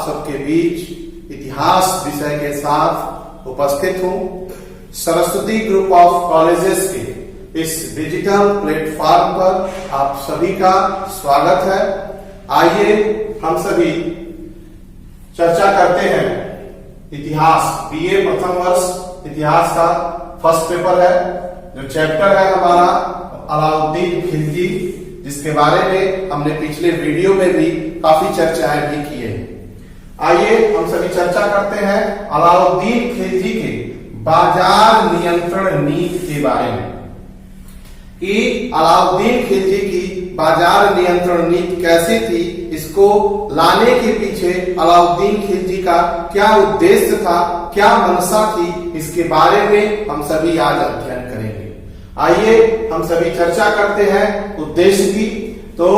सबके बीच इतिहास विषय के साथ उपस्थित हूं। सरस्वती ग्रुप ऑफ कॉलेजेस के इस डिजिटल प्लेटफॉर्म पर आप सभी का स्वागत है। आइए हम सभी चर्चा करते हैं इतिहास, बीए प्रथम वर्ष इतिहास का फर्स्ट पेपर है। जो चैप्टर है हमारा अलाउद्दीन खिलजी, जिसके बारे में हमने पिछले वीडियो में भी काफी चर्चाएं भी की है। आइए हम सभी चर्चा करते हैं अलाउद्दीन खिलजी के बाजार नियंत्रण नीति के बारे में कि अलाउद्दीन खिलजी की बाजार नियंत्रण नीति कैसी थी, इसको लाने के पीछे अलाउद्दीन खिलजी का क्या उद्देश्य था, क्या मंशा थी, इसके बारे में हम सभी आज अध्ययन करेंगे। आइए हम सभी चर्चा करते हैं उद्देश्य की। तो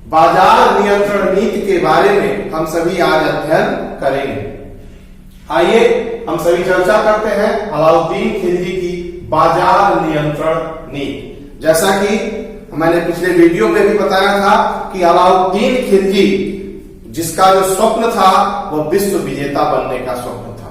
बाजार नियंत्रण नीति के बारे में हम सभी आज अध्ययन करेंगे। आइए हम सभी चर्चा करते हैं अलाउद्दीन खिलजी की बाजार नियंत्रण नीति। जैसा कि मैंने पिछले वीडियो में भी बताया था कि अलाउद्दीन खिलजी, जिसका जो स्वप्न था वह विश्व विजेता बनने का स्वप्न था,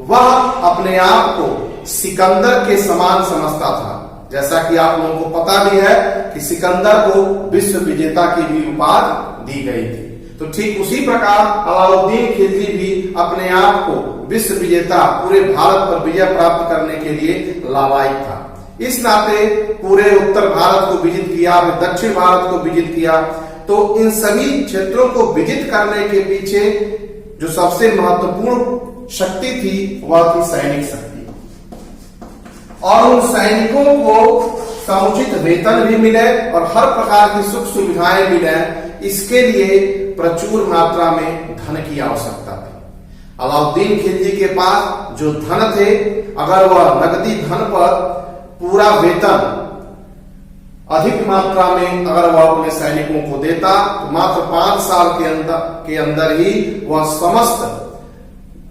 वह अपने आप को सिकंदर के समान समझता था। जैसा कि आप लोगों को पता भी है कि सिकंदर को विश्व विजेता की भी उपाधि दी गई थी। तो ठीक उसी प्रकार अलाउद्दीन खिलजी भी अपने आप को विश्व विजेता, पूरे भारत पर विजय प्राप्त करने के लिए लालायित था। इस नाते पूरे उत्तर भारत को विजित किया, दक्षिण भारत को विजित किया। तो इन सभी क्षेत्रों को विजित करने के पीछे जो सबसे महत्वपूर्ण शक्ति थी वह थी सैनिक शक्ति, और उन सैनिकों को समुचित वेतन भी मिले और हर प्रकार की सुख सुविधाएं मिले, इसके लिए प्रचुर मात्रा में धन की आवश्यकता थी। अलाउद्दीन खिलजी के पास जो धन थे, अगर वह नकदी धन पर पूरा वेतन अधिक मात्रा में अगर वह अपने सैनिकों को देता तो मात्र 5 साल के अंदर ही वह समस्त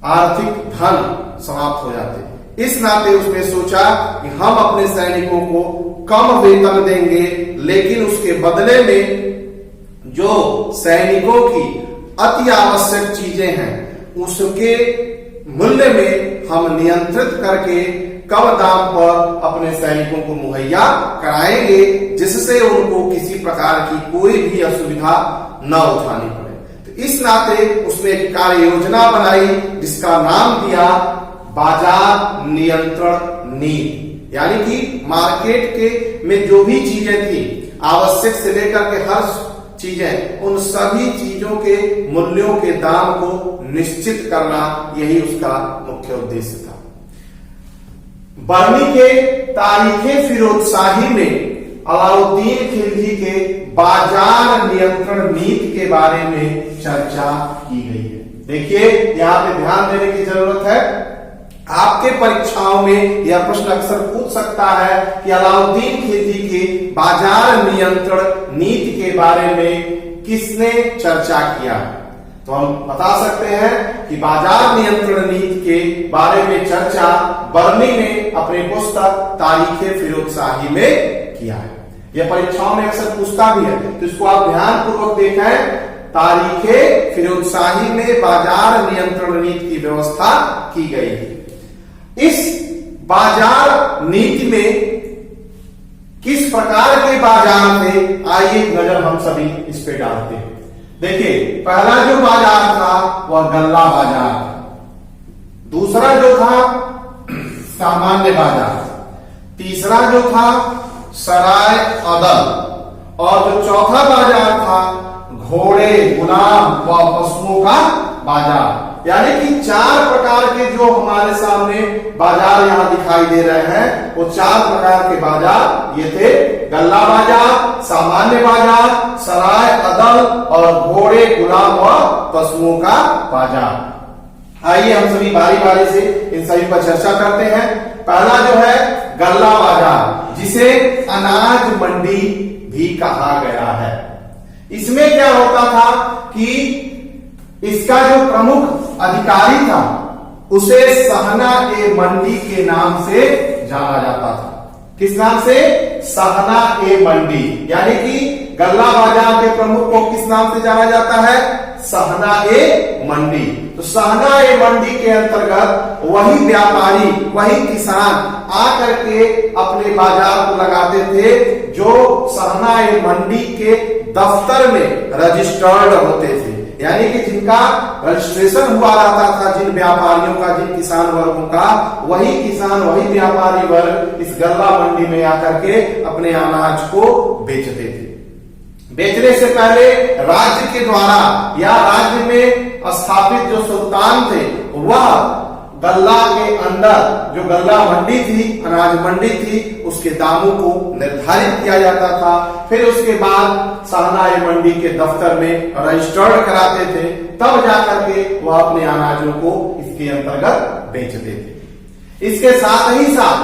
आर्थिक धन समाप्त हो जाते। इस नाते उसने सोचा कि हम अपने सैनिकों को कम वेतन देंगे, लेकिन उसके बदले में जो सैनिकों की अति आवश्यक चीजें हैं उसके मूल्य में हम नियंत्रित करके कम दाम पर अपने सैनिकों को मुहैया कराएंगे, जिससे उनको किसी प्रकार की कोई भी असुविधा न उठानी पड़े। तो इस नाते उसने एक कार्य योजना बनाई जिसका नाम दिया बाजार नियंत्रण नीति। यानी कि मार्केट के में जो भी चीजें थी, आवश्यक से लेकर के हर चीजें, उन सभी चीजों के मूल्यों के दाम को निश्चित करना, यही उसका मुख्य उद्देश्य था। बरनी के तारीखे फिरोजशाही में अलाउद्दीन खिलजी के बाजार नियंत्रण नीति के बारे में चर्चा की गई है। देखिए, यहाँ पे ध्यान देने की जरूरत है। आपके परीक्षाओं में यह प्रश्न अक्सर पूछ सकता है कि अलाउद्दीन खिलजी के बाजार नियंत्रण नीति के बारे में किसने चर्चा किया। तो हम बता सकते हैं कि बाजार नियंत्रण नीति के बारे में चर्चा बर्नी ने अपने पुस्तक तारीखे फिरोजशाही में किया है। यह परीक्षाओं में अक्सर पूछता भी है, तो इसको आप ध्यान पूर्वक देखें। तारीखे फिरोजशाही में बाजार नियंत्रण नीति की व्यवस्था की गई है। इस बाजार नीति में किस प्रकार के बाजार थे, आइए नजर हम सभी इस पे डालते हैं। देखिए, पहला जो बाजार था वह गल्ला बाजार था, दूसरा जो था सामान्य बाजार, तीसरा जो था सराय अदल, और जो चौथा बाजार था घोड़े, गुलाम व पशुओं का बाजार। यानी कि 4 प्रकार के जो हमारे सामने बाजार यहां दिखाई दे रहे हैं, वो 4 प्रकार के बाजार ये थे। गल्ला बाजार, सामान्य बाजार, सराय अदल और घोड़े, गुलाम व पशुओं का बाजार। आइए हम सभी बारी बारी से इन सभी पर चर्चा करते हैं। पहला जो है गल्ला बाजार, जिसे अनाज मंडी भी कहा गया है। इसमें क्या होता था कि इसका जो प्रमुख अधिकारी था उसे सहना ए मंडी के नाम से जाना जाता था। किस नाम से? सहना ए मंडी। यानी कि गल्ला बाजार के प्रमुख को किस नाम से जाना जाता है? सहना-ए-मंडी। तो सहना-ए-मंडी के अंतर्गत वही व्यापारी, वही किसान आकर के अपने बाजार को लगाते थे जो सहना-ए-मंडी के दफ्तर में रजिस्टर्ड होते थे, यानी कि जिनका रजिस्ट्रेशन हुआ रहता था, जिन व्यापारियों का, जिन किसान वर्गों का, वही किसान, वही व्यापारी वर्ग इस गल्ला मंडी में आकर के अपने अनाज को बेचते थे। बेचने से पहले राज्य के द्वारा या राज्य में स्थापित जो सुल्तान थे वह गल्ला के अंदर जो गल्ला मंडी थी, अनाज मंडी थी, उसके दामों को निर्धारित किया जाता था। फिर उसके बाद सहना-ए-मंडी के दफ्तर में रजिस्टर्ड कराते थे, तब जाकर के वह अपने अनाजों को इसके अंतर्गत बेचते थे। इसके साथ ही साथ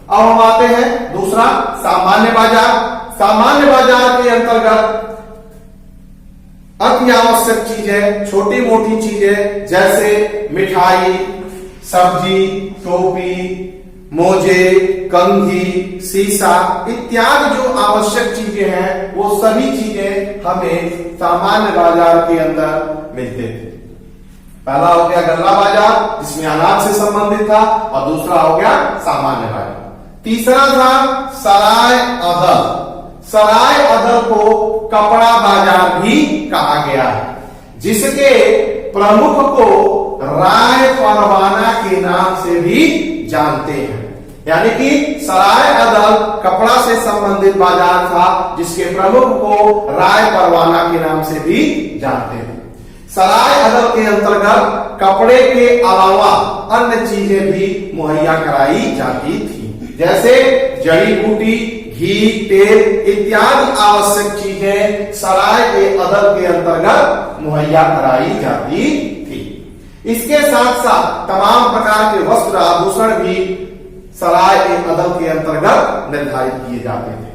अब हम आते हैं दूसरा, सामान्य बाजार। सामान्य बाजार के अंतर्गत अति आवश्यक चीजें, छोटी मोटी चीजें जैसे मिठाई, सब्जी, टोपी, मोजे, कंघी, शीशा इत्यादि जो आवश्यक चीजें हैं वो सभी चीजें हमें सामान्य बाजार के अंदर मिलते थे। पहला हो गया गल्ला बाजार जिसमें अनाज से संबंधित था, और दूसरा हो गया सामान्य बाजार। तीसरा था सराय अदल। सराय अदल को कपड़ा बाजार भी कहा गया है, जिसके प्रमुख को राय परवाना के नाम से भी जानते हैं। यानी कि सराय अदल कपड़ा से संबंधित बाजार था, जिसके प्रमुख को राय परवाना के नाम से भी जानते हैं। सराय अदल के अंतर्गत कपड़े के अलावा अन्य चीजें भी मुहैया कराई जाती थी, जैसे जड़ी बूटी, घी, तेल इत्यादि आवश्यक चीजें सराय के अदल के अंतर्गत मुहैया कराई जाती थी। इसके साथ साथ तमाम प्रकार के वस्त्र आभूषण भी सराय के अदल के अंतर्गत निर्धारित किए जाते थे।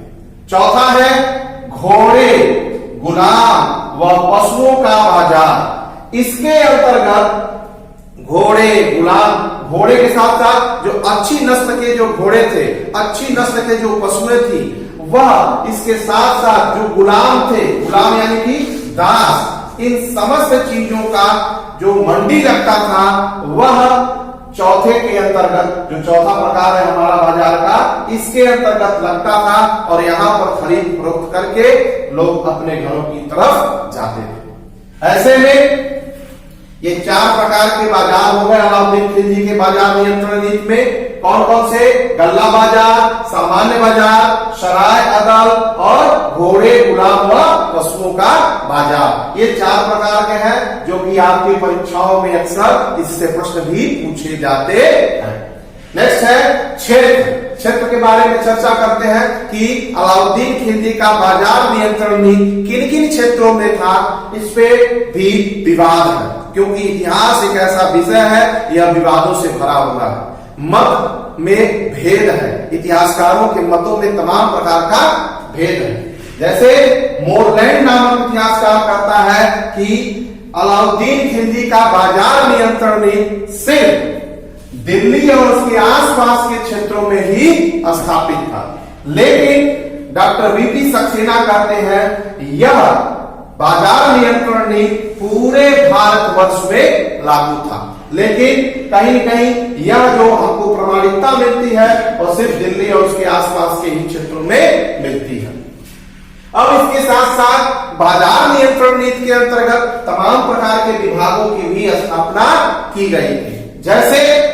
चौथा है घोड़े, गुलाम व पशुओं का बाजार। इसके अंतर्गत घोड़े, गुलाम, घोड़े के साथ साथ जो अच्छी नस्ल के जो घोड़े थे, अच्छी नस्ल के जो पशुएं थी, वह इसके साथ साथ जो गुलाम थे, गुलाम यानी कि दास, इन समस्त चीजों का जो मंडी लगता था वह चौथे के अंतर्गत, जो चौथा प्रकार है हमारा बाजार का, इसके अंतर्गत लगता था और यहाँ पर खरीद फरोख्त करके लोग अपने घरों की तरफ जाते थे। ऐसे में ये चार प्रकार के बाजार हो गए अलाउद्दीन खिलजी के बाजार नियंत्रण नीति में। कौन कौन से? गल्ला बाजार, सामान्य बाजार, सराय अदल और घोड़े, गुलाम व पशुओं का बाजार। ये चार प्रकार के हैं जो कि आपकी परीक्षाओं में अक्सर इससे प्रश्न भी पूछे जाते हैं। नेक्स्ट है क्षेत्र। क्षेत्र के बारे में चर्चा करते हैं कि अलाउद्दीन खिलजी का बाजार नियंत्रण नीति किन किन क्षेत्रों में था। इस पे भी विवाद है, क्योंकि इतिहास एक ऐसा विषय है, यह विवादों से भरा हुआ है। मत में भेद है, इतिहासकारों के मतों में तमाम प्रकार का भेद है। जैसे मोरलैंड नामक इतिहासकार कहता है कि अलाउद्दीन खिलजी का बाजार नियंत्रण नीति सिर्फ दिल्ली और उसके आसपास के क्षेत्रों में ही स्थापित था, लेकिन डॉक्टर वीपी सक्सेना कहते हैं यह बाजार नियंत्रण नीति पूरे भारतवर्ष में लागू था, लेकिन कहीं कहीं यह जो हमको प्रमाणिकता मिलती है और सिर्फ दिल्ली और उसके आसपास के ही क्षेत्रों में मिलती है। अब इसके साथ साथ बाजार नियंत्रण नीति के अंतर्गत तमाम प्रकार के विभागों की भी स्थापना की गई थी, जैसे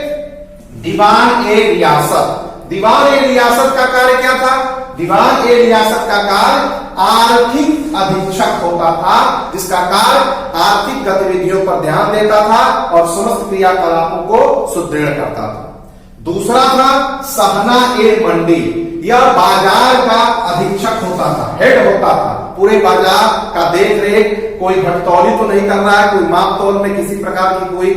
दीवान ए रियासत। दीवान ए रियासत का कार्य क्या था? दीवान ए रियासत का कार्य आर्थिक अधीक्षक होता था, जिसका कार्य आर्थिक गतिविधियों पर ध्यान देता था और समस्त क्रियाकलापों को सुदृढ़ करता था। दूसरा था सहना-ए-मंडी। यह बाजार का अधीक्षक होता था, हेड होता था, पूरे बाजार का देख रेख, कोई घटतौली तो नहीं कर रहा है, कोई माप तौल में किसी प्रकार की कोई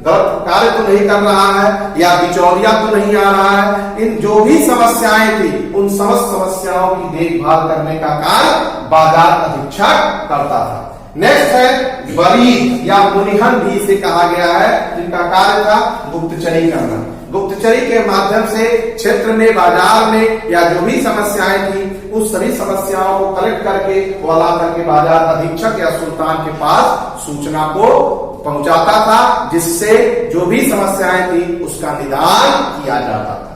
गलत कार्य तो नहीं कर रहा है या बिचौलिया तो नहीं आ रहा है। इन जो भी समस्याएं थी उन समस्त समस्याओं की देखभाल करने का कार्य बाजार अधीक्षक करता था। नेक्स्ट है वरीद या मुनिहन भी इसे कहा गया है, जिनका कार्य था गुप्तचरी करना। गुप्तचरी के माध्यम से क्षेत्र में, बाजार में या जो भी समस्याएं थी उस सभी समस्याओं को कलेक्ट करके वो ला करके बाजार अधीक्षक या सुल्तान के पास सूचना को पहुंचाता था, जिससे जो भी समस्याएं थी उसका निदान किया जाता था।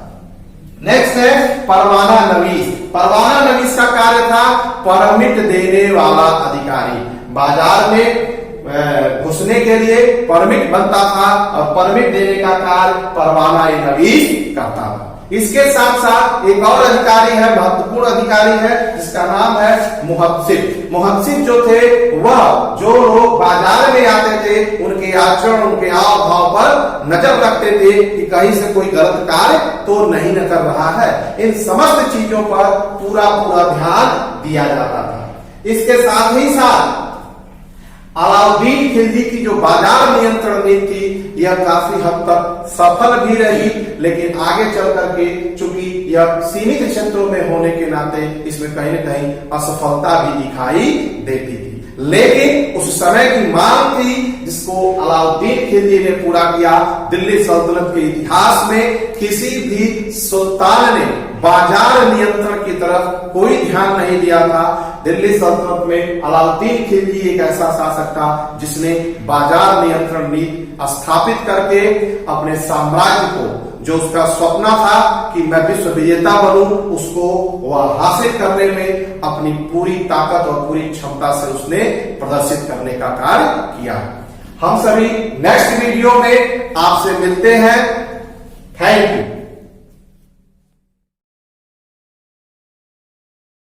नेक्स्ट है परवाना नवीस। परवाना नवीस का कार्य था परमिट देने वाला अधिकारी। बाजार में घुसने के लिए परमिट बनता था और परमिट देने का कार्य परवाना नवीस करता था। इसके साथ साथ एक और अधिकारी है, महत्वपूर्ण अधिकारी है, जिसका नाम है मुहस्सिब। मुहस्सिब जो थे वह जो लोग बाजार में आते थे उनके आचरण, उनके हाव भाव पर नजर रखते थे कि कहीं से कोई गलत कार्य तो नहीं न कर रहा है। इन समस्त चीजों पर पूरा ध्यान दिया जाता था। इसके साथ ही साथ अलाउद्दीन खिलजी की जो बाजार नियंत्रण नीति थी यह काफी हद तक सफल भी रही, लेकिन आगे चल करके चूंकि यह सीमित क्षेत्रों में होने के नाते इसमें कहीं न कहीं असफलता भी दिखाई देती थी। लेकिन उस समय की मांग थी जिसको अलाउद्दीन खिलजी ने पूरा किया। दिल्ली सल्तनत के इतिहास में किसी भी सुल्तान ने बाजार नियंत्रण की तरफ कोई ध्यान नहीं दिया था। दिल्ली सल्तनत में अलाउद्दीन खिलजी एक ऐसा शासक था जिसने बाजार नियंत्रण नीति स्थापित करके अपने साम्राज्य को, जो उसका सपना था कि मैं विश्व विजेता बनूं, उसको वह हासिल करने में अपनी पूरी ताकत और पूरी क्षमता से उसने प्रदर्शित करने का कार्य किया। हम सभी नेक्स्ट वीडियो में आपसे मिलते हैं। Thank you.